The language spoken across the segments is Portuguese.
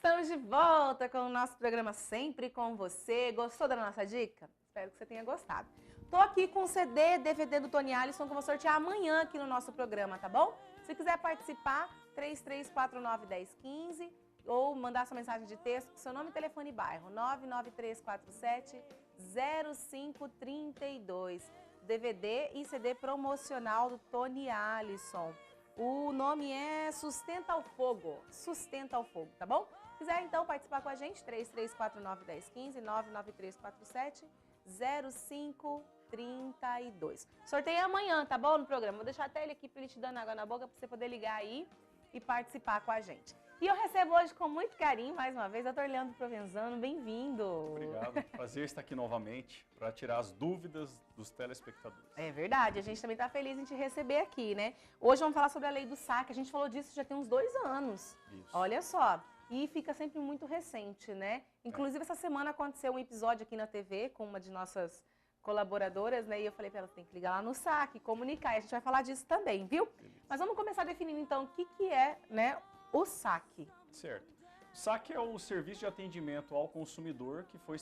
Estamos de volta com o nosso programa Sempre com Você. Gostou da nossa dica? Espero que você tenha gostado. Tô aqui com o CD, DVD do Tony Alisson que eu vou sortear amanhã aqui no nosso programa, tá bom? Se quiser participar, 3349-1015 ou mandar sua mensagem de texto com seu nome, telefone e bairro, 99347-0532. DVD e CD promocional do Tony Alisson. O nome é Sustenta ao Fogo, tá bom? Se quiser então participar com a gente, 3349-1015, 99347-0532. Sorteio amanhã, tá bom, no programa? Vou deixar até ele aqui para ele te dando água na boca para você poder ligar aí e participar com a gente. E eu recebo hoje com muito carinho, mais uma vez, Dr. Leandro Provenzano, bem-vindo. Obrigado, prazer estar aqui novamente para tirar as dúvidas dos telespectadores. É verdade, a gente também está feliz em te receber aqui, né? Hoje vamos falar sobre a lei do saque, a gente falou disso já tem uns 2 anos. Isso. Olha só, e fica sempre muito recente, né? Inclusive essa semana aconteceu um episódio aqui na TV com uma de nossas colaboradoras, né? E eu falei para ela, tem que ligar lá no saque, comunicar, e a gente vai falar disso também, viu? Beleza. Mas vamos começar definindo então o que é, né, o saque. Certo. O saque é o serviço de atendimento ao consumidor que foi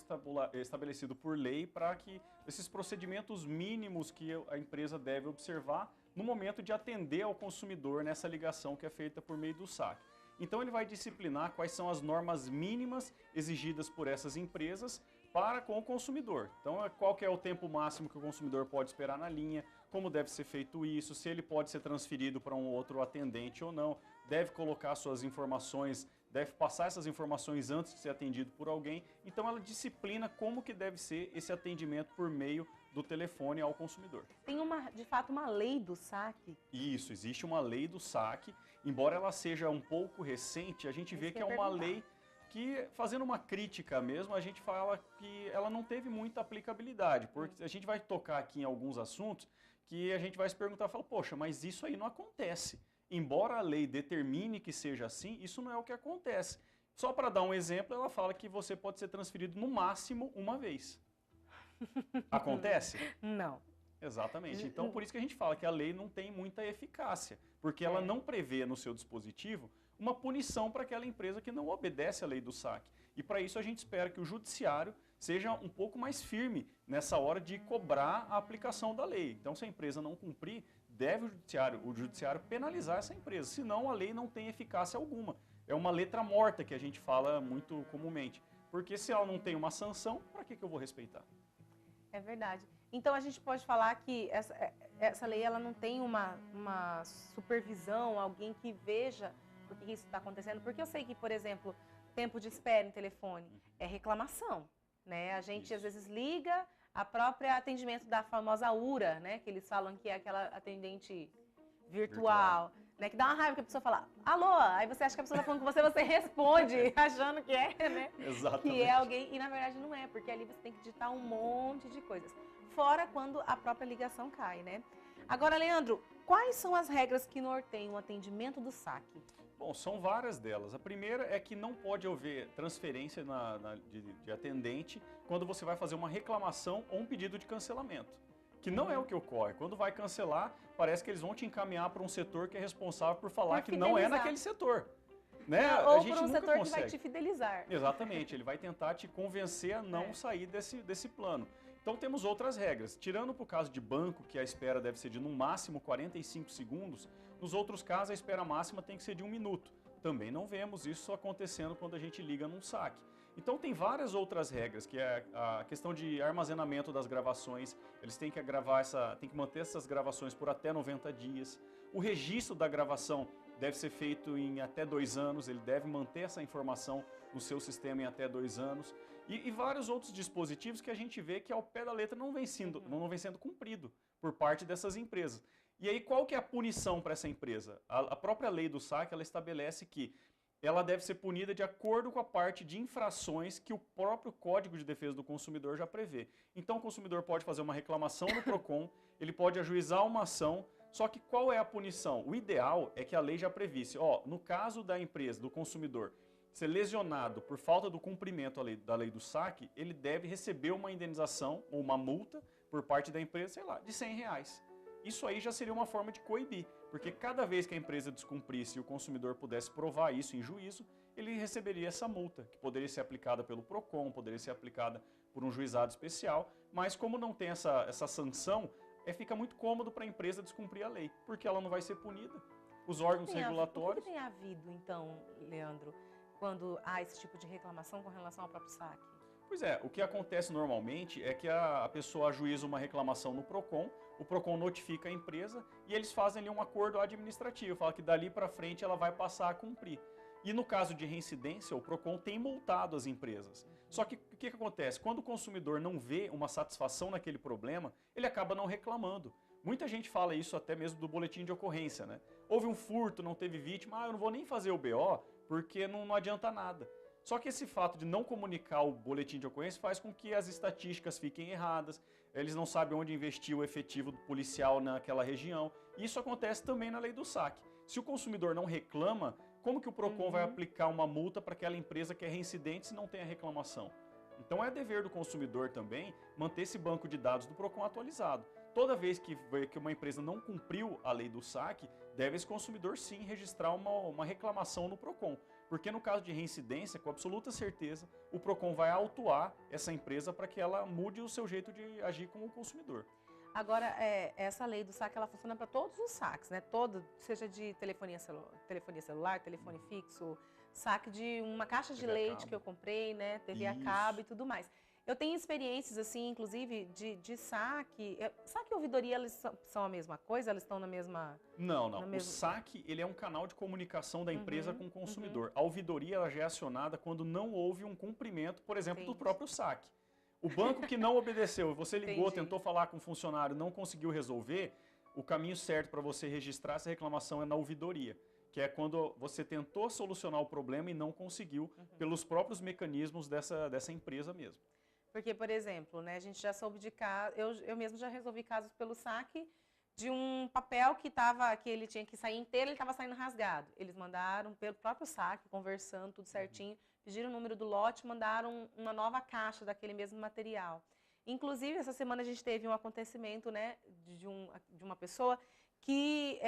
estabelecido por lei para que esses procedimentos mínimos que a empresa deve observar no momento de atender ao consumidor nessa ligação que é feita por meio do saque. Então ele vai disciplinar quais são as normas mínimas exigidas por essas empresas para com o consumidor. Então, qual que é o tempo máximo que o consumidor pode esperar na linha, como deve ser feito isso, se ele pode ser transferido para um outro atendente ou não, deve colocar suas informações, deve passar essas informações antes de ser atendido por alguém. Então, ela disciplina como que deve ser esse atendimento por meio do telefone ao consumidor. Tem de fato, uma lei do saque? Isso, existe uma lei do saque. Embora ela seja um pouco recente, a gente vê que é uma lei que, fazendo uma crítica mesmo, a gente fala que ela não teve muita aplicabilidade, porque a gente vai tocar aqui em alguns assuntos que a gente vai se perguntar, fala, poxa, mas isso aí não acontece. Embora a lei determine que seja assim, isso não é o que acontece. Só para dar um exemplo, ela fala que você pode ser transferido no máximo uma vez. Acontece? Não. Exatamente. Então, por isso que a gente fala que a lei não tem muita eficácia, porque ela não prevê no seu dispositivo uma punição para aquela empresa que não obedece à lei do saque. E para isso a gente espera que o judiciário seja um pouco mais firme nessa hora de cobrar a aplicação da lei. Então, se a empresa não cumprir, deve o judiciário penalizar essa empresa, senão a lei não tem eficácia alguma. É uma letra morta que a gente fala muito comumente, porque se ela não tem uma sanção, para que eu vou respeitar? É verdade. Então a gente pode falar que essa lei ela não tem uma supervisão, alguém que veja por que isso está acontecendo. Porque eu sei que, por exemplo, tempo de espera em telefone é reclamação, né? A gente às vezes liga, a própria atendimento da famosa URA, né? Que eles falam que é aquela atendente virtual. Né, que dá uma raiva que a pessoa fala, alô, aí você acha que a pessoa está falando com você, você responde, achando que é, né? Exatamente. Que é alguém, e na verdade não é, porque ali você tem que digitar um monte de coisas. Fora quando a própria ligação cai, né? Agora, Leandro, quais são as regras que norteiam o atendimento do saque? Bom, são várias delas. A primeira é que não pode haver transferência de atendente quando você vai fazer uma reclamação ou um pedido de cancelamento. Que não é o que ocorre. Quando vai cancelar, parece que eles vão te encaminhar para um setor que é responsável por falar que não é naquele setor. Né? Ou a gente por um nunca setor consegue. que vai te fidelizar. Exatamente, ele vai tentar te convencer a não sair desse plano. Então temos outras regras. Tirando para o caso de banco, que a espera deve ser de no máximo 45 segundos, nos outros casos a espera máxima tem que ser de 1 minuto. Também não vemos isso acontecendo quando a gente liga num saque. Então tem várias outras regras, que é a questão de armazenamento das gravações, eles têm que manter essas gravações por até 90 dias. O registro da gravação deve ser feito em até 2 anos, ele deve manter essa informação no seu sistema em até 2 anos. E vários outros dispositivos que a gente vê que ao pé da letra não vem sendo cumprido por parte dessas empresas. E aí qual que é a punição para essa empresa? A própria lei do saque, ela estabelece que ela deve ser punida de acordo com a parte de infrações que o próprio Código de Defesa do Consumidor já prevê. Então o consumidor pode fazer uma reclamação no PROCON, ele pode ajuizar uma ação, só que qual é a punição? O ideal é que a lei já previsse, no caso da empresa, do consumidor, ser lesionado por falta do cumprimento da lei do saque, ele deve receber uma indenização ou uma multa por parte da empresa, sei lá, de R$100. Isso aí já seria uma forma de coibir, porque cada vez que a empresa descumprisse e o consumidor pudesse provar isso em juízo, ele receberia essa multa, que poderia ser aplicada pelo PROCON, poderia ser aplicada por um juizado especial, mas como não tem essa sanção, fica muito cômodo para a empresa descumprir a lei, porque ela não vai ser punida. Os órgãos regulatórios... O que tem havido, então, Leandro, quando há esse tipo de reclamação com relação ao próprio saque? Pois é, o que acontece normalmente é que a pessoa ajuiza uma reclamação no PROCON, o PROCON notifica a empresa e eles fazem ali um acordo administrativo, fala que dali para frente ela vai passar a cumprir. E no caso de reincidência, o PROCON tem multado as empresas. Só que o que acontece? Quando o consumidor não vê uma satisfação naquele problema, ele acaba não reclamando. Muita gente fala isso até mesmo do boletim de ocorrência, né? Houve um furto, não teve vítima, eu não vou nem fazer o BO porque não adianta nada. Só que esse fato de não comunicar o boletim de ocorrência faz com que as estatísticas fiquem erradas, eles não sabem onde investir o efetivo do policial naquela região. E isso acontece também na lei do saque. Se o consumidor não reclama, como que o PROCON vai aplicar uma multa para aquela empresa que é reincidente se não tem a reclamação? Então é dever do consumidor também manter esse banco de dados do PROCON atualizado. Toda vez que uma empresa não cumpriu a lei do saque, deve esse consumidor sim registrar uma reclamação no PROCON. Porque no caso de reincidência, com absoluta certeza, o PROCON vai autuar essa empresa para que ela mude o seu jeito de agir com o consumidor. Agora, essa lei do saque, ela funciona para todos os saques, né? Todo, seja de telefonia celular, telefone fixo, saque de uma caixa de TV a leite cabo. que eu comprei, né? TV a Isso. cabo e tudo mais. Eu tenho experiências, assim, inclusive, de saque. Saque e ouvidoria, eles são a mesma coisa? Eles estão na mesma... Não. no O mesmo- saque ele é um canal de comunicação da empresa com o consumidor. A ouvidoria ela já é acionada quando não houve um cumprimento, por exemplo, do Entendi. próprio saque. O banco que não obedeceu, você ligou, Entendi. tentou falar com o funcionário, não conseguiu resolver, o caminho certo para você registrar essa reclamação é na ouvidoria, que é quando você tentou solucionar o problema e não conseguiu pelos próprios mecanismos dessa empresa mesmo. Porque, por exemplo, né, a gente já soube de casos, eu mesmo já resolvi casos pelo saque de um papel que ele tinha que sair inteiro, ele estava saindo rasgado. Eles mandaram pelo próprio saque, conversando, tudo certinho, pediram o número do lote, mandaram uma nova caixa daquele mesmo material. Inclusive, essa semana a gente teve um acontecimento, né, de uma pessoa que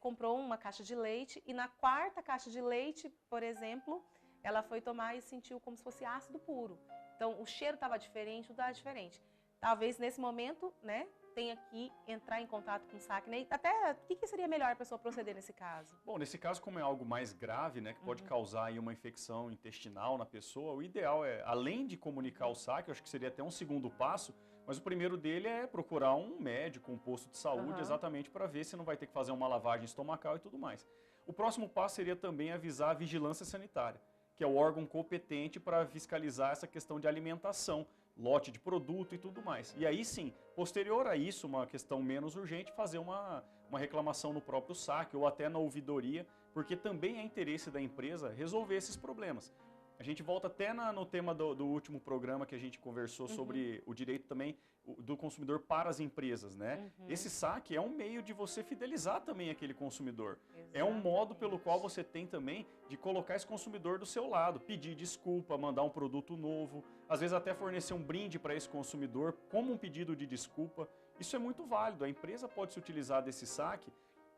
comprou uma caixa de leite e na quarta caixa de leite, por exemplo, ela foi tomar e sentiu como se fosse ácido puro. Então, o cheiro estava diferente, tudo estava diferente. Talvez nesse momento, né, tenha que entrar em contato com o saque, né? E até, o que seria melhor a pessoa proceder nesse caso? Bom, nesse caso, como é algo mais grave, né, que pode causar aí uma infecção intestinal na pessoa, o ideal é, além de comunicar o saque, eu acho que seria até um segundo passo, mas o primeiro dele é procurar um médico, um posto de saúde, exatamente para ver se não vai ter que fazer uma lavagem estomacal e tudo mais. O próximo passo seria também avisar a vigilância sanitária, que é o órgão competente para fiscalizar essa questão de alimentação, lote de produto e tudo mais. E aí sim, posterior a isso, uma questão menos urgente, fazer uma reclamação no próprio saque ou até na ouvidoria, porque também é interesse da empresa resolver esses problemas. A gente volta até no tema do último programa que a gente conversou sobre o direito também do consumidor para as empresas, né? Esse saque é um meio de você fidelizar também aquele consumidor. É um modo pelo qual você tem também de colocar esse consumidor do seu lado, pedir desculpa, mandar um produto novo, às vezes até fornecer um brinde para esse consumidor como um pedido de desculpa. Isso é muito válido. A empresa pode se utilizar desse saque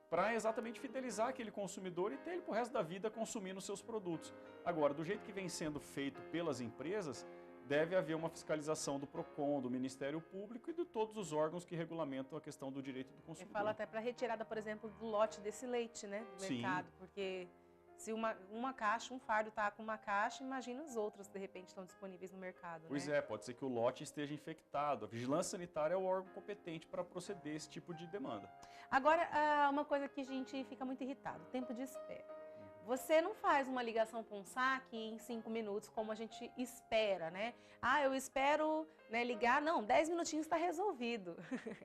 para exatamente fidelizar aquele consumidor e ter ele para o resto da vida consumindo seus produtos. Agora, do jeito que vem sendo feito pelas empresas, deve haver uma fiscalização do PROCON, do Ministério Público e de todos os órgãos que regulamentam a questão do direito do Eu consumidor. falo até para retirada, por exemplo, do lote desse leite, né, do Sim. mercado, porque se uma caixa, um fardo está com uma caixa, imagina os outros, de repente, estão disponíveis no mercado, Pois né? pode ser que o lote esteja infectado. A vigilância sanitária é o órgão competente para proceder esse tipo de demanda. Agora, uma coisa que a gente fica muito irritado, tempo de espera. Você não faz uma ligação com o saque em 5 minutos, como a gente espera, né? Ah, eu espero, né, ligar. Não, 10 minutinhos está resolvido.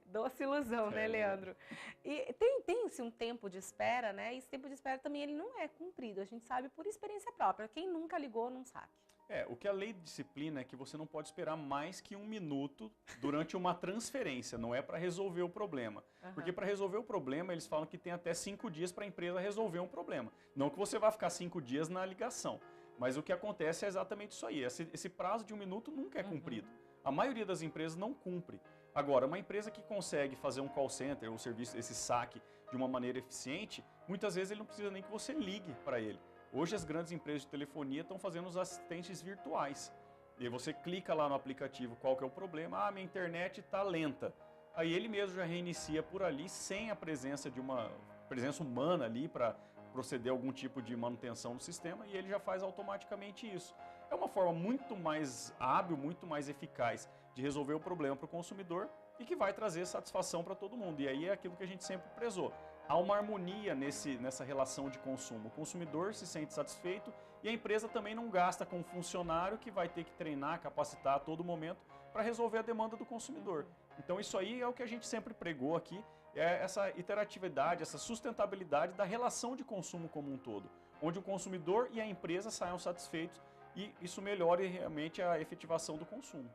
Doce ilusão, né, Leandro? E tem-se um tempo de espera, né? E esse tempo de espera também ele não é cumprido. A gente sabe por experiência própria. Quem nunca ligou num saque? O que a lei disciplina é que você não pode esperar mais que 1 minuto durante uma transferência, não é para resolver o problema. Porque para resolver o problema, eles falam que tem até 5 dias para a empresa resolver um problema. Não que você vai ficar 5 dias na ligação, mas o que acontece é exatamente isso aí. Esse prazo de 1 minuto nunca é cumprido. A maioria das empresas não cumpre. Agora, uma empresa que consegue fazer um call center, ou serviço, esse saque, de uma maneira eficiente, muitas vezes ele não precisa nem que você ligue para ele. Hoje as grandes empresas de telefonia estão fazendo os assistentes virtuais. E aí você clica lá no aplicativo qual que é o problema, minha internet está lenta. Aí ele mesmo já reinicia por ali sem a presença de uma presença humana ali para proceder a algum tipo de manutenção do sistema e ele já faz automaticamente isso. É uma forma muito mais hábil, muito mais eficaz de resolver o problema para o consumidor e que vai trazer satisfação para todo mundo. E aí é aquilo que a gente sempre prezou. Há uma harmonia nessa relação de consumo. O consumidor se sente satisfeito e a empresa também não gasta com um funcionário que vai ter que treinar, capacitar a todo momento para resolver a demanda do consumidor. Então isso aí é o que a gente sempre pregou aqui, é essa iteratividade, essa sustentabilidade da relação de consumo como um todo, onde o consumidor e a empresa saiam satisfeitos e isso melhore realmente a efetivação do consumo.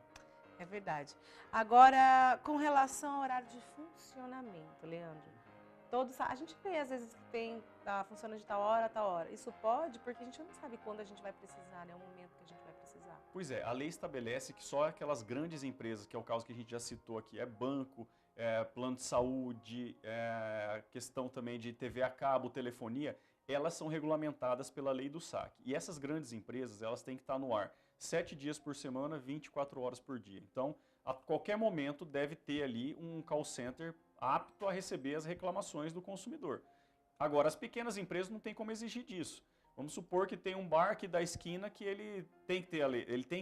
É verdade. Agora, com relação ao horário de funcionamento, Leandro, a gente vê às vezes que tá funcionando de tal hora a tal hora. Isso pode, porque a gente não sabe quando a gente vai precisar, né? O momento que a gente vai precisar. Pois é, a lei estabelece que só aquelas grandes empresas, que é o caso que a gente já citou aqui, é banco, plano de saúde, questão também de TV a cabo, telefonia, elas são regulamentadas pela lei do SAC. E essas grandes empresas, elas têm que estar no ar 7 dias por semana, 24 horas por dia. Então, a qualquer momento deve ter ali um call center apto a receber as reclamações do consumidor. Agora, as pequenas empresas não têm como exigir disso. Vamos supor que tem um bar aqui da esquina que ele tem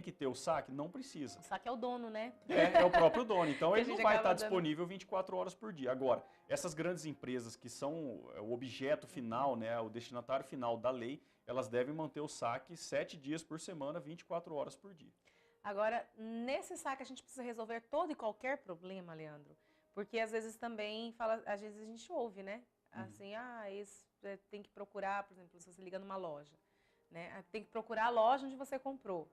que ter o SAC? Não precisa. O SAC é o dono, né? É o próprio dono. Então ele não vai estar disponível 24 horas por dia. Agora, essas grandes empresas que são o objeto final, né, o destinatário final da lei, elas devem manter o SAC 7 dias por semana, 24 horas por dia. Agora, nesse SAC a gente precisa resolver todo e qualquer problema, Leandro? Porque às vezes também às vezes a gente ouve, né? Assim, tem que procurar, por exemplo, se você liga numa loja, né? Tem que procurar a loja onde você comprou.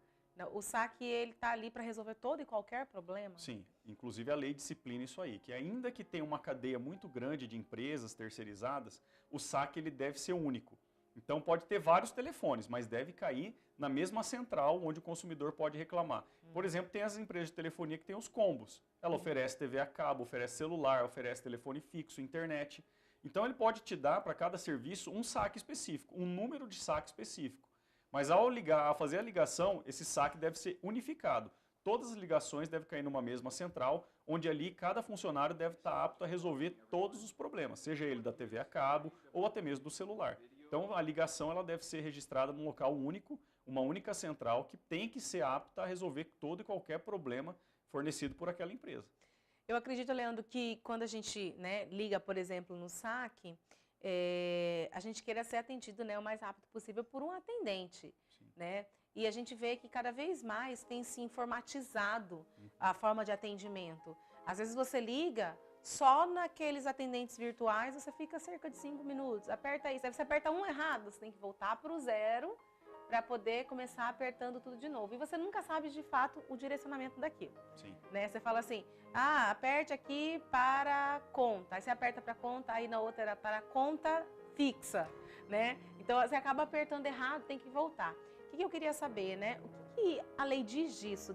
O SAC, ele está ali para resolver todo e qualquer problema? Sim, inclusive a lei disciplina isso aí, que ainda que tenha uma cadeia muito grande de empresas terceirizadas, o SAC ele deve ser único. Então pode ter vários telefones, mas deve cair na mesma central onde o consumidor pode reclamar. Por exemplo, tem as empresas de telefonia que tem os combos. Ela oferece TV a cabo, oferece celular, oferece telefone fixo, internet. Então ele pode te dar para cada serviço um SAC específico, um número de SAC específico. Mas ao fazer a ligação, esse SAC deve ser unificado. Todas as ligações devem cair numa mesma central, onde ali cada funcionário deve estar apto a resolver todos os problemas, seja ele da TV a cabo ou até mesmo do celular. Então a ligação ela deve ser registrada num local único, uma única central que tem que ser apta a resolver todo e qualquer problema fornecido por aquela empresa. Eu acredito, Leandro, que quando a gente, né, liga, por exemplo, no SAC, a gente queira ser atendido, né, o mais rápido possível por um atendente, né? E a gente vê que cada vez mais tem se informatizado a forma de atendimento. Às vezes você liga, só naqueles atendentes virtuais você fica cerca de 5 minutos. Aperta isso, aí você aperta um errado, você tem que voltar para o 0 para poder começar apertando tudo de novo. E você nunca sabe, de fato, o direcionamento daquilo. Sim. Né? Você fala assim, aperte aqui para conta. Aí você aperta para conta, aí na outra era para conta fixa, né? Então, você acaba apertando errado, tem que voltar. O que eu queria saber, né? O que a lei diz disso,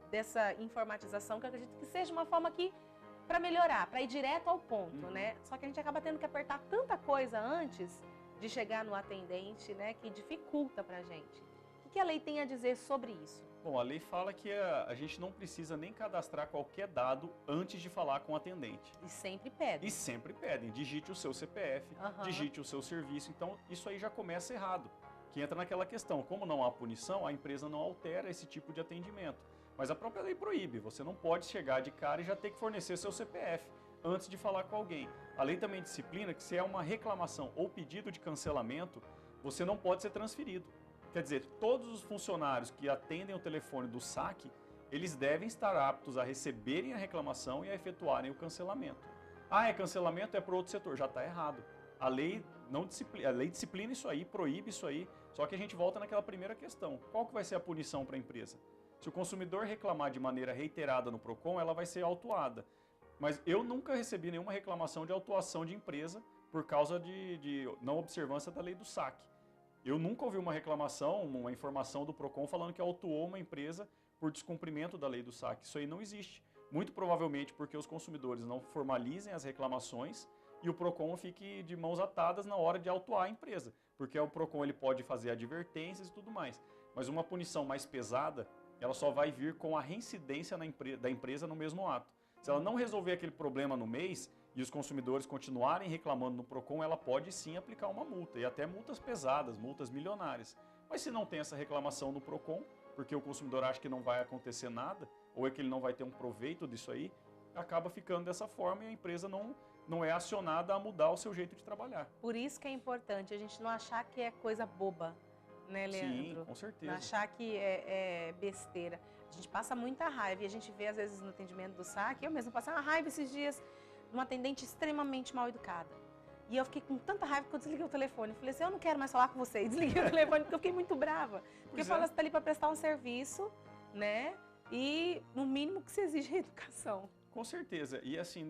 dessa informatização, que eu acredito que seja uma forma que para melhorar, para ir direto ao ponto, né? Só que a gente acaba tendo que apertar tanta coisa antes de chegar no atendente, né, que dificulta para a gente. O que a lei tem a dizer sobre isso? Bom, a lei fala que a gente não precisa nem cadastrar qualquer dado antes de falar com o atendente. E sempre pedem. E sempre pedem. Digite o seu CPF, digite o seu serviço. Então, isso aí já começa errado. Que entra naquela questão, como não há punição, a empresa não altera esse tipo de atendimento. Mas a própria lei proíbe. Você não pode chegar de cara e já ter que fornecer seu CPF antes de falar com alguém. A lei também disciplina que se é uma reclamação ou pedido de cancelamento, você não pode ser transferido. Quer dizer, todos os funcionários que atendem o telefone do SAC, eles devem estar aptos a receberem a reclamação e a efetuarem o cancelamento. É cancelamento, é para outro setor, já está errado. A lei disciplina isso aí, proíbe isso aí, só que a gente volta naquela primeira questão. Qual que vai ser a punição para a empresa? Se o consumidor reclamar de maneira reiterada no PROCON, ela vai ser autuada. Mas eu nunca recebi nenhuma reclamação de autuação de empresa por causa de não observância da lei do SAC. Eu nunca ouvi uma reclamação, uma informação do PROCON falando que autuou uma empresa por descumprimento da lei do SAC. Isso aí não existe. Muito provavelmente porque os consumidores não formalizem as reclamações e o PROCON fique de mãos atadas na hora de autuar a empresa. porque o PROCON ele pode fazer advertências e tudo mais. Mas uma punição mais pesada, ela só vai vir com a reincidência da empresa no mesmo ato. Se ela não resolver aquele problema no mês e os consumidores continuarem reclamando no PROCON, ela pode sim aplicar uma multa, e até multas pesadas, multas milionárias. Mas se não tem essa reclamação no PROCON, porque o consumidor acha que não vai acontecer nada, ou é que ele não vai ter um proveito disso aí, acaba ficando dessa forma e a empresa não é acionada a mudar o seu jeito de trabalhar. Por isso que é importante a gente não achar que é coisa boba, né, Leandro? Sim, com certeza. Não achar que é besteira. A gente passa muita raiva e a gente vê, às vezes, no atendimento do saque. Eu mesmo passei uma raiva esses dias de uma atendente extremamente mal educada. E eu fiquei com tanta raiva que eu desliguei o telefone. Eu falei assim, eu não quero mais falar com você. E desliguei o telefone porque eu fiquei muito brava. Porque eu falo, você está ali para prestar um serviço, né? E no mínimo que se exige é educação. Com certeza. E assim,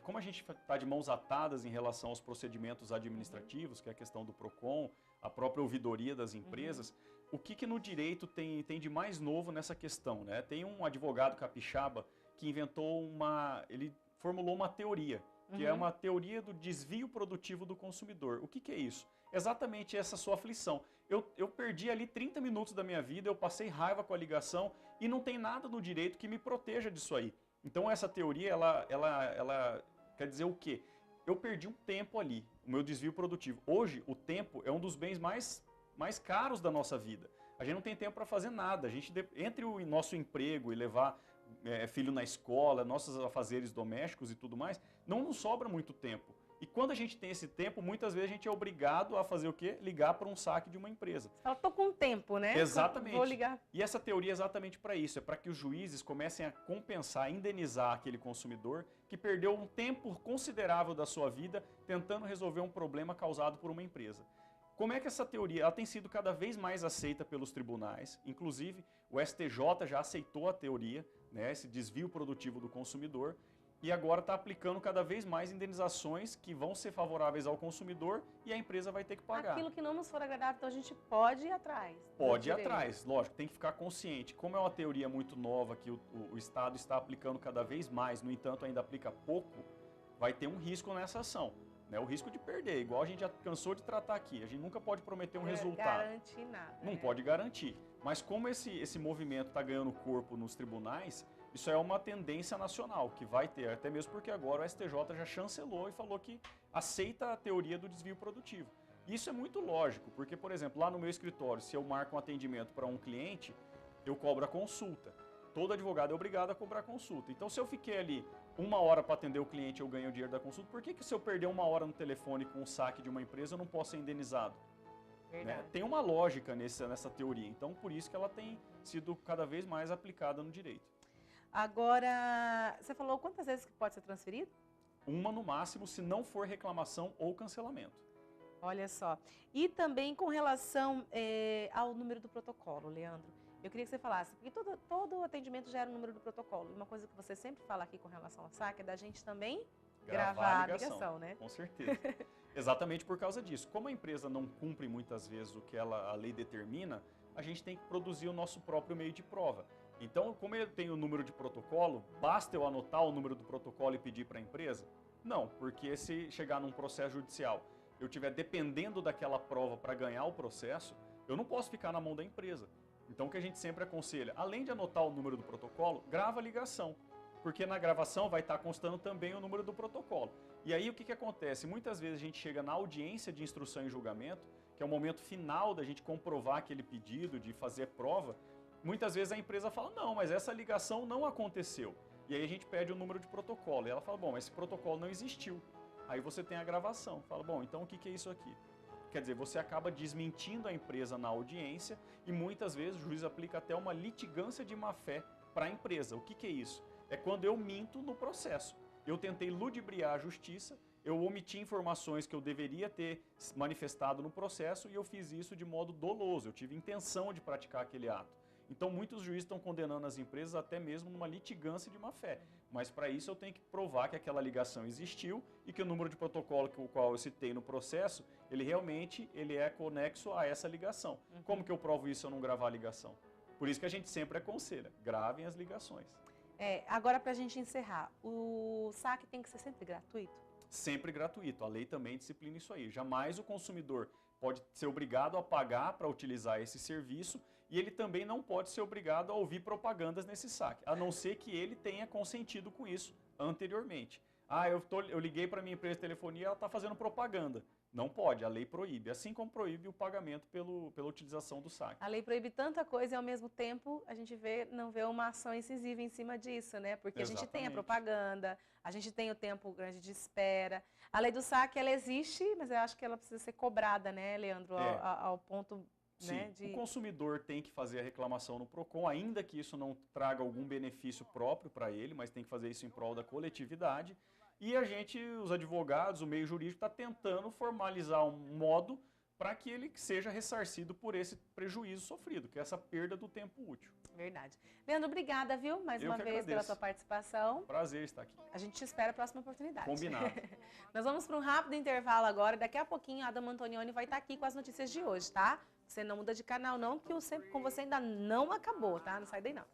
como a gente está de mãos atadas em relação aos procedimentos administrativos, que é a questão do PROCON, a própria ouvidoria das empresas, o que no direito tem de mais novo nessa questão, né? Tem um advogado capixaba que ele formulou uma teoria, que é uma teoria do desvio produtivo do consumidor. O que é isso? Exatamente essa sua aflição. Eu perdi ali 30 minutos da minha vida, eu passei raiva com a ligação e não tem nada no direito que me proteja disso aí. Então essa teoria, ela quer dizer o quê? Eu perdi um tempo ali, o meu desvio produtivo. Hoje, o tempo é um dos bens mais caros da nossa vida. A gente não tem tempo para fazer nada. A gente, entre o nosso emprego e levar filho na escola, nossos afazeres domésticos e tudo mais, não nos sobra muito tempo. E quando a gente tem esse tempo, muitas vezes a gente é obrigado a fazer o quê? Ligar para um saque de uma empresa. Você fala, tô com tempo, né? Exatamente. Vou ligar. E essa teoria é exatamente para isso, é para que os juízes comecem a compensar, indenizar aquele consumidor que perdeu um tempo considerável da sua vida tentando resolver um problema causado por uma empresa. Como é que essa teoria ela tem sido cada vez mais aceita pelos tribunais? Inclusive, o STJ já aceitou a teoria, né, esse desvio produtivo do consumidor, e agora está aplicando cada vez mais indenizações que vão ser favoráveis ao consumidor e a empresa vai ter que pagar. Aquilo que não nos for agradável, então a gente pode ir atrás. Pode ir atrás, lógico, tem que ficar consciente. Como é uma teoria muito nova que o Estado está aplicando cada vez mais, no entanto ainda aplica pouco, vai ter um risco nessa ação. Né? O risco de perder, igual a gente já cansou de tratar aqui. A gente nunca pode prometer um resultado. Não garantir nada. Não pode garantir. Mas como esse movimento está ganhando corpo nos tribunais, isso é uma tendência nacional, que vai ter, até mesmo porque agora o STJ já chancelou e falou que aceita a teoria do desvio produtivo. Isso é muito lógico, porque, por exemplo, lá no meu escritório, se eu marco um atendimento para um cliente, eu cobro a consulta. Todo advogado é obrigado a cobrar a consulta. Então, se eu fiquei ali 1 hora para atender o cliente, eu ganho o dinheiro da consulta, por que se eu perder 1 hora no telefone com o saque de uma empresa, eu não posso ser indenizado? Né? Tem uma lógica nessa teoria, então por isso que ela tem sido cada vez mais aplicada no direito. Agora, você falou quantas vezes que pode ser transferido? 1 no máximo, se não for reclamação ou cancelamento. Olha só. E também com relação ao número do protocolo, Leandro. Eu queria que você falasse, porque todo atendimento gera um número do protocolo. E uma coisa que você sempre fala aqui com relação ao saque é da gente também gravar a ligação, né? Com certeza. Exatamente por causa disso. Como a empresa não cumpre muitas vezes o que a lei determina, a gente tem que produzir o nosso próprio meio de prova. Então, como eu tenho o número de protocolo, basta eu anotar o número do protocolo e pedir para a empresa? Não, porque se chegar num processo judicial, eu estiver dependendo daquela prova para ganhar o processo, eu não posso ficar na mão da empresa. Então, o que a gente sempre aconselha, além de anotar o número do protocolo, grava a ligação, porque na gravação vai estar constando também o número do protocolo. E aí, o que acontece? Muitas vezes a gente chega na audiência de instrução e julgamento, que é o momento final da gente comprovar aquele pedido, de fazer prova. Muitas vezes a empresa fala, não, mas essa ligação não aconteceu. E aí a gente pede o número de protocolo. E ela fala, bom, mas esse protocolo não existiu. Aí você tem a gravação. Fala, bom, então o que é isso aqui? Quer dizer, você acaba desmentindo a empresa na audiência e muitas vezes o juiz aplica até uma litigância de má-fé para a empresa. O que é isso? É quando eu minto no processo. Eu tentei ludibriar a justiça, eu omiti informações que eu deveria ter manifestado no processo e eu fiz isso de modo doloso. Eu tive intenção de praticar aquele ato. Então, muitos juízes estão condenando as empresas até mesmo numa litigância de má-fé. Mas, para isso, eu tenho que provar que aquela ligação existiu e que o número de protocolo o qual eu citei no processo, ele realmente é conexo a essa ligação. Como que eu provo isso se eu não gravar a ligação? Por isso que a gente sempre aconselha, gravem as ligações. Agora, para a gente encerrar, o saque tem que ser sempre gratuito? Sempre gratuito. A lei também disciplina isso aí. Jamais o consumidor pode ser obrigado a pagar para utilizar esse serviço e ele também não pode ser obrigado a ouvir propagandas nesse saque, a não ser que ele tenha consentido com isso anteriormente. Ah, eu liguei para minha empresa de telefonia e ela está fazendo propaganda. Não pode, a lei proíbe, assim como proíbe o pagamento pela utilização do saque. A lei proíbe tanta coisa e, ao mesmo tempo, a gente não vê uma ação incisiva em cima disso, né? Porque a gente tem a propaganda, a gente tem o tempo grande de espera. A lei do saque, ela existe, mas eu acho que ela precisa ser cobrada, né, Leandro? Ao ponto... Sim, né, o consumidor tem que fazer a reclamação no PROCON, ainda que isso não traga algum benefício próprio para ele, mas tem que fazer isso em prol da coletividade. E a gente, os advogados, o meio jurídico, está tentando formalizar um modo para que ele seja ressarcido por esse prejuízo sofrido, que é essa perda do tempo útil. Verdade. Leandro, obrigada, viu? Mais uma vez pela sua participação. Prazer estar aqui. A gente te espera a próxima oportunidade. Combinado. Nós vamos para um rápido intervalo agora. Daqui a pouquinho a Adamo Antonioni vai estar aqui com as notícias de hoje, tá? Você não muda de canal não, que o Sempre com Você ainda não acabou, tá? Não sai daí não.